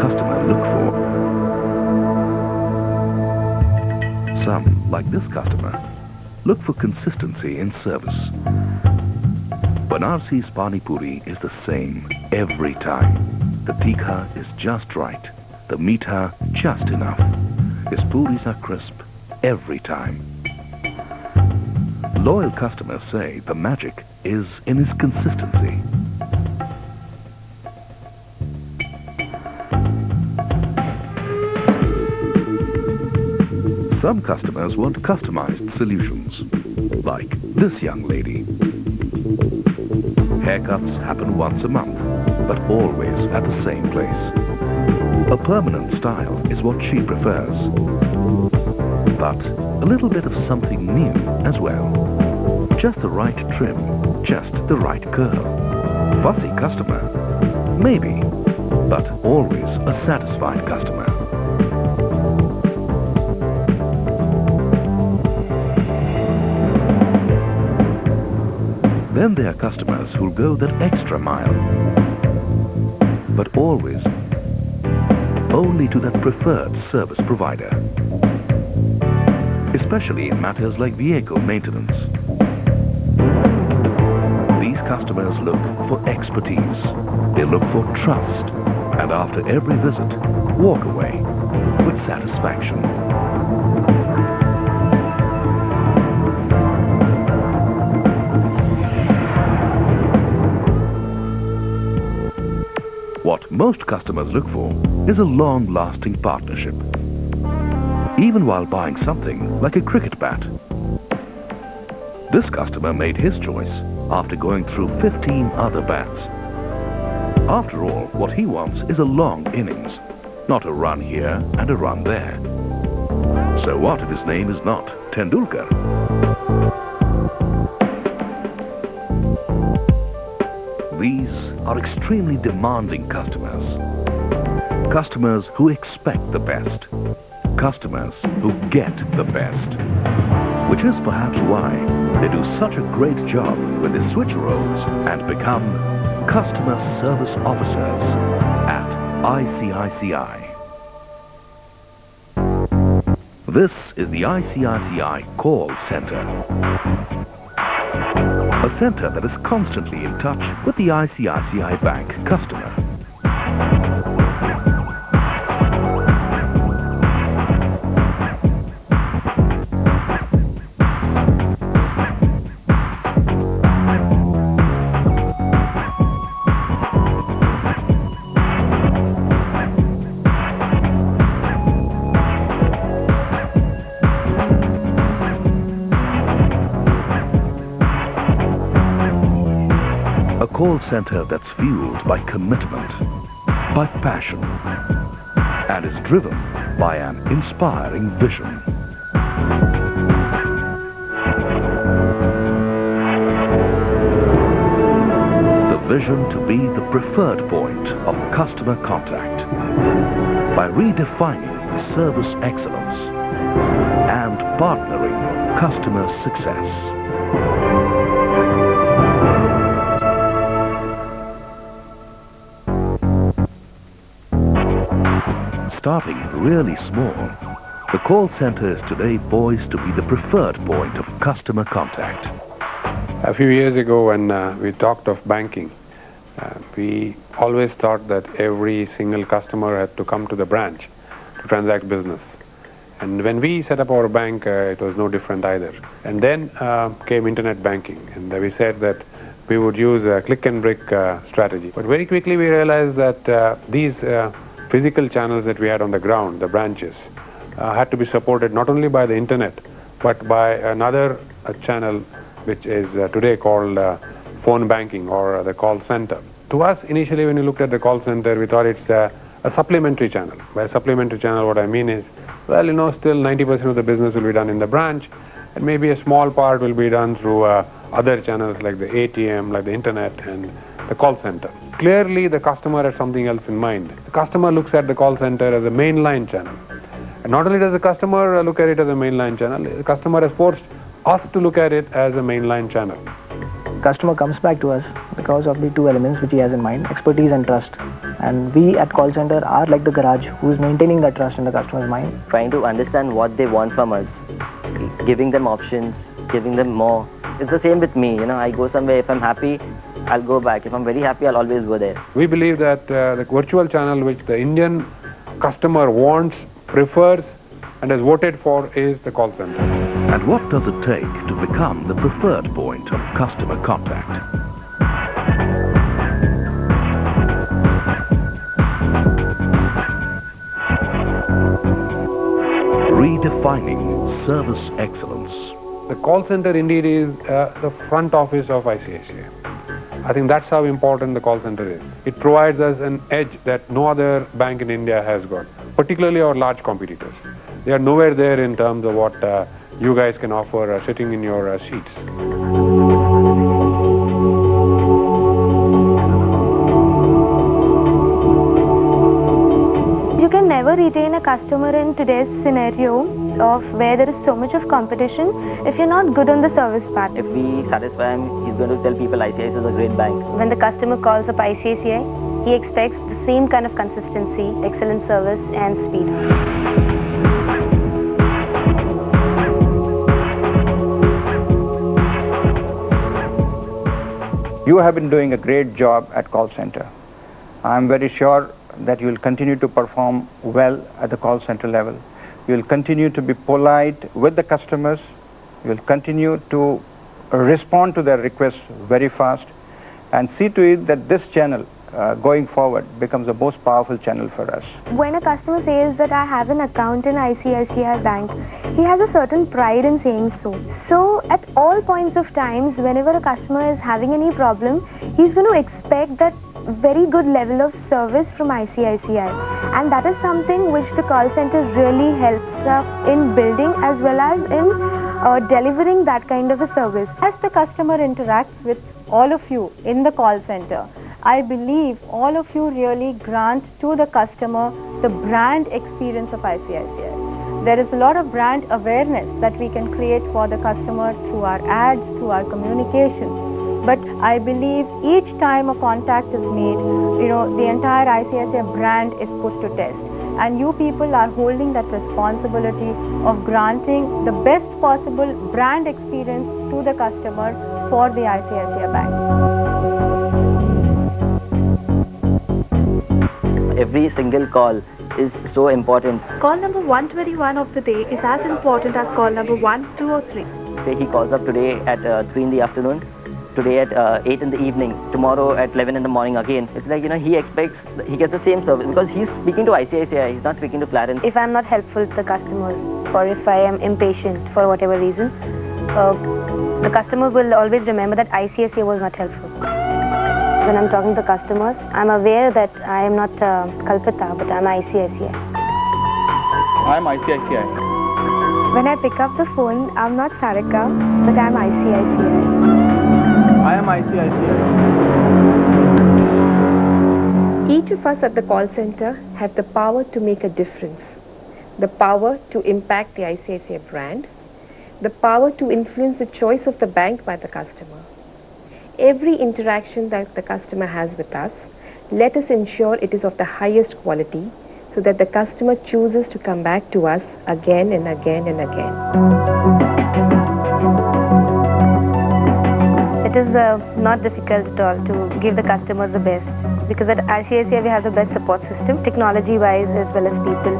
customer look for? Some, like this customer, look for consistency in service. Banarsi's Pani Puri is the same every time. The tikha is just right, the meetha just enough. His puris are crisp every time. Loyal customers say the magic is in his consistency. Some customers want customized solutions, like this young lady. Haircuts happen once a month, but always at the same place. A permanent style is what she prefers, but a little bit of something new as well. Just the right trim, just the right curl. Fussy customer? Maybe, but always a satisfied customer. Then there are customers who'll go that extra mile, but always only to that preferred service provider, especially in matters like vehicle maintenance. These customers look for expertise, they look for trust, and after every visit, walk away with satisfaction. What most customers look for is a long-lasting partnership. Even while buying something like a cricket bat. This customer made his choice after going through 15 other bats. After all, what he wants is a long innings, not a run here and a run there. So what if his name is not Tendulkar? These are extremely demanding customers. Customers who expect the best. Customers who get the best. Which is perhaps why they do such a great job when they switch roles and become customer service officers at ICICI. This is the ICICI call center. A center that is constantly in touch with the ICICI Bank customer. A call center that's fueled by commitment, by passion, and is driven by an inspiring vision. The vision to be the preferred point of customer contact by redefining service excellence and partnering customer success. Starting really small, the call center is today poised to be the preferred point of customer contact. A few years ago when we talked of banking, we always thought that every single customer had to come to the branch to transact business. And when we set up our bank, it was no different either. And then came internet banking, and we said that we would use a click and brick strategy. But very quickly we realized that these physical channels that we had on the ground, the branches, had to be supported not only by the internet, but by another channel which is today called phone banking or the call center. To us, initially when we looked at the call center, we thought it's a supplementary channel. By supplementary channel, what I mean is, well, you know, still 90% of the business will be done in the branch, and maybe a small part will be done through other channels like the ATM, like the internet and the call center. Clearly, the customer had something else in mind. The customer looks at the call center as a mainline channel. And not only does the customer look at it as a mainline channel, the customer has forced us to look at it as a mainline channel. Customer comes back to us because of the two elements which he has in mind, expertise and trust. And we at call center are like the garage who is maintaining that trust in the customer's mind. Trying to understand what they want from us, giving them options, giving them more. It's the same with me, you know, I go somewhere, if I'm happy, I'll go back. If I'm very happy, I'll always go there. We believe that the virtual channel which the Indian customer wants, prefers and has voted for is the call center. And what does it take to become the preferred point of customer contact? Redefining service excellence. The call center indeed is the front office of ICICI. I think that's how important the call center is. It provides us an edge that no other bank in India has got, particularly our large competitors. They are nowhere there in terms of what you guys can offer sitting in your seats. You can never retain a customer in today's scenario of where there is so much of competition if you're not good on the service part. If we satisfy him, he's going to tell people ICICI is a great bank. When the customer calls up ICICI, he expects the same kind of consistency, excellent service and speed. You have been doing a great job at call center. I'm very sure that you will continue to perform well at the call center level. You will continue to be polite with the customers. You will continue to respond to their requests very fast and see to it that this channel going forward becomes the most powerful channel for us. When a customer says that I have an account in ICICI Bank, he has a certain pride in saying so. So at all points of times, whenever a customer is having any problem, he's going to expect that very good level of service from ICICI, and that is something which the call center really helps in building as well as in delivering that kind of a service. As the customer interacts with all of you in the call center, I believe all of you really grant to the customer the brand experience of ICICI. There is a lot of brand awareness that we can create for the customer through our ads, through our communication. But I believe each time a contact is made, the entire ICICI brand is put to test. And you people are holding that responsibility of granting the best possible brand experience to the customer for the ICICI Bank. Every single call is so important. Call number 121 of the day is as important as call number 1, 2 or 3. Say he calls up today at 3 in the afternoon, today at 8 in the evening, tomorrow at 11 in the morning again. It's like, he expects, he gets the same service because he's speaking to ICICI, he's not speaking to Clarence. If I'm not helpful to the customer, or if I am impatient for whatever reason, the customer will always remember that ICICI was not helpful. When I'm talking to the customers, I'm aware that I am not Kalpita, but I'm ICICI. I'm ICICI. When I pick up the phone, I'm not Sarika, but I'm ICICI. I am ICICI. Each of us at the call center have the power to make a difference, the power to impact the ICICI brand, the power to influence the choice of the bank by the customer. Every interaction that the customer has with us, let us ensure it is of the highest quality so that the customer chooses to come back to us again and again and again. It is not difficult at all to give the customers the best, because at ICICI we have the best support system, technology-wise as well as people.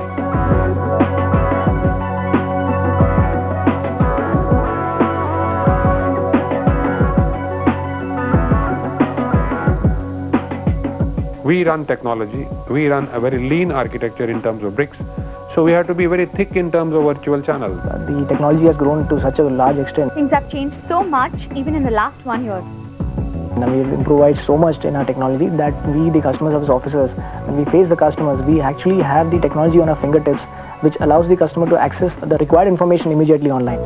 We run technology, we run a very lean architecture in terms of bricks, so we have to be very thick in terms of virtual channels. The technology has grown to such a large extent. Things have changed so much even in the last 1 year. And we've improvised so much in our technology that we, the customer service officers, when we face the customers, we actually have the technology on our fingertips, which allows the customer to access the required information immediately online.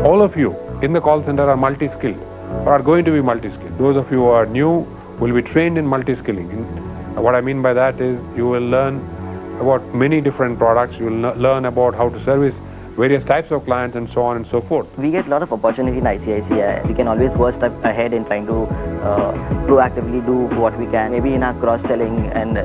All of you in the call center are multi-skilled or are going to be multi-skilled. Those of you who are new will be trained in multi-skilling, in What I mean by that is you will learn about many different products, you will learn about how to service various types of clients and so on and so forth. We get a lot of opportunity in ICICI. We can always go a step ahead in trying to proactively do what we can. Maybe in our cross-selling, and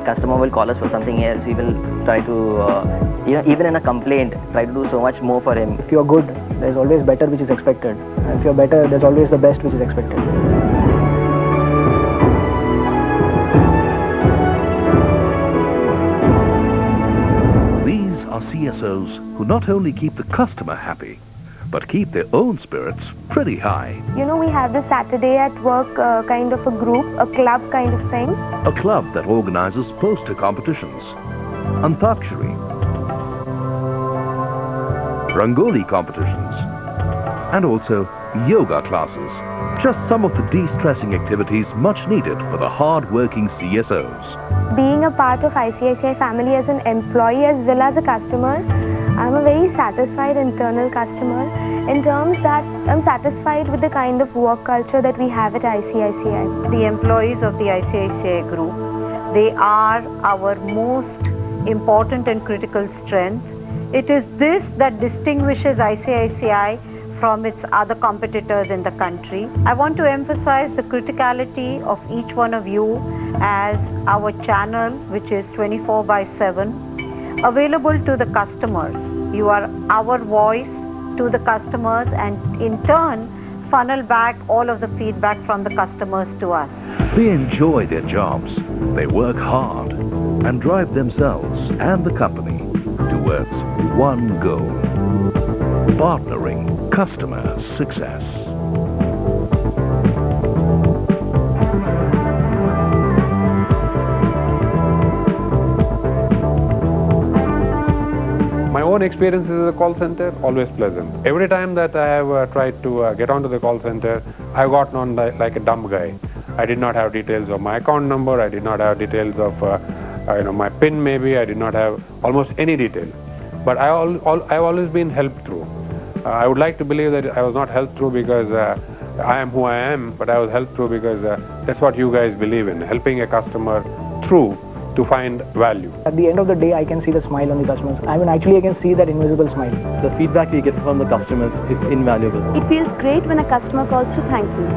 customer will call us for something else. We will try to, even in a complaint, try to do so much more for him. If you're good, there's always better which is expected. And if you're better, there's always the best which is expected. These are CSOs who not only keep the customer happy, but keep their own spirits pretty high. We have this Saturday at work kind of a group, a club kind of thing. A club that organizes poster competitions, Antakshari, Rangoli competitions, and also yoga classes. Just some of the de-stressing activities much needed for the hard-working CSOs. Being a part of ICICI family as an employee as well as a customer, I'm a very satisfied internal customer in terms that I'm satisfied with the kind of work culture that we have at ICICI. The employees of the ICICI group, they are our most important and critical strength. It is this that distinguishes ICICI from its other competitors in the country. I want to emphasize the criticality of each one of you as our channel, which is 24/7, available to the customers. You are our voice to the customers, and in turn funnel back all of the feedback from the customers to us. They enjoy their jobs, they work hard, and drive themselves and the company towards one goal: partnering customer success. My own experiences in the call center, always pleasant. Every time that I have tried to get onto the call center, I've gotten on like a dumb guy. I did not have details of my account number, I did not have details of my PIN maybe, I did not have almost any detail. But I've always been helped through. I would like to believe that I was not helped through because I am who I am, but I was helped through because that's what you guys believe in, helping a customer through to find value. At the end of the day, I can see the smile on the customers. Actually I can see that invisible smile. The feedback we get from the customers is invaluable. It feels great when a customer calls to thank me.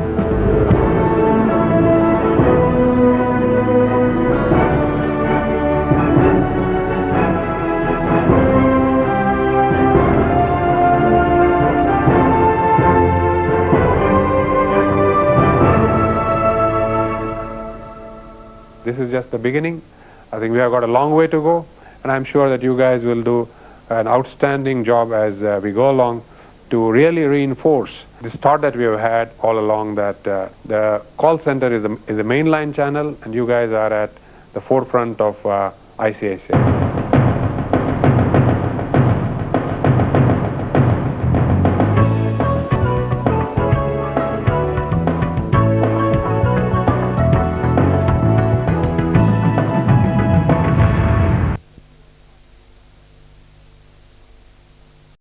This is just the beginning. I think we have got a long way to go, and I'm sure that you guys will do an outstanding job as we go along to really reinforce this thought that we have had all along, that the call center is a mainline channel and you guys are at the forefront of ICICI.